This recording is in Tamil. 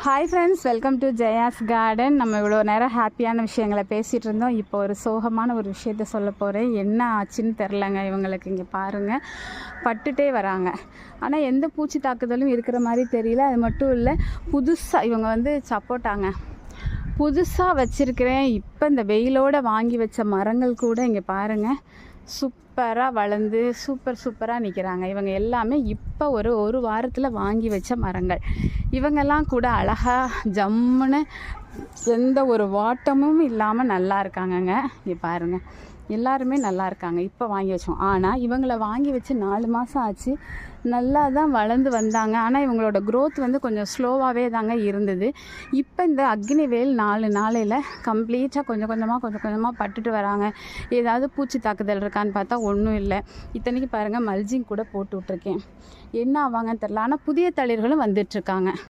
Hi friends, welcome to Jaya's garden. நம்ம இவ்வளோ நேரம் ஹாப்பியான விஷயங்களை பேசிகிட்டு இருந்தோம். இப்போ ஒரு சோகமான ஒரு விஷயத்த சொல்ல போகிறேன். என்ன ஆச்சுன்னு தெரிலங்க இவங்களுக்கு. இங்கே பாருங்கள், பட்டுட்டே வராங்க. ஆனால் எந்த பூச்சி தாக்குதலும் இருக்கிற மாதிரி தெரியல. அது மட்டும் இல்லை, புதுசாக இவங்க வந்து சப்போட்டாங்க புதுசாக வச்சுருக்கிறேன். இப்போ இந்த வெயிலோடு வாங்கி வச்ச மரங்கள் கூட இங்கே பாருங்கள் சூப்பராக வளர்ந்து சூப்பராக நிற்கிறாங்க. இவங்க எல்லாமே இப்போ ஒரு வாரத்தில் வாங்கி வச்ச மரங்கள். இவங்கெல்லாம் கூட அழகாக ஜம்முன்னு எந்த ஒரு வாட்டமும் இல்லாமல் நல்லா இருக்காங்கங்க. இங்கே பாருங்கள், எல்லாருமே நல்லா இருக்காங்க. இப்போ வாங்கி வச்சோம். ஆனால் இவங்கள வாங்கி வச்சு 4 மாதம் ஆச்சு. நல்லா தான் வளர்ந்து வந்தாங்க. ஆனால் இவங்களோட க்ரோத் வந்து கொஞ்சம் ஸ்லோவாகவே தாங்க இருந்தது. இப்போ இந்த அக்னி வெயில் 4 நாளையில் கம்ப்ளீட்டாக கொஞ்சம் கொஞ்சமாக பட்டுட்டு வராங்க. ஏதாவது பூச்சி தாக்குதல் இருக்கான்னு பார்த்தா ஒன்றும் இல்லை. இத்தனைக்கு பாருங்கள், மல்ஜிங் கூட போட்டு விட்ருக்கேன். என்ன ஆவாங்கன்னு தெரில. ஆனால் புதிய தளிர்களும் வந்துட்டுருக்காங்க.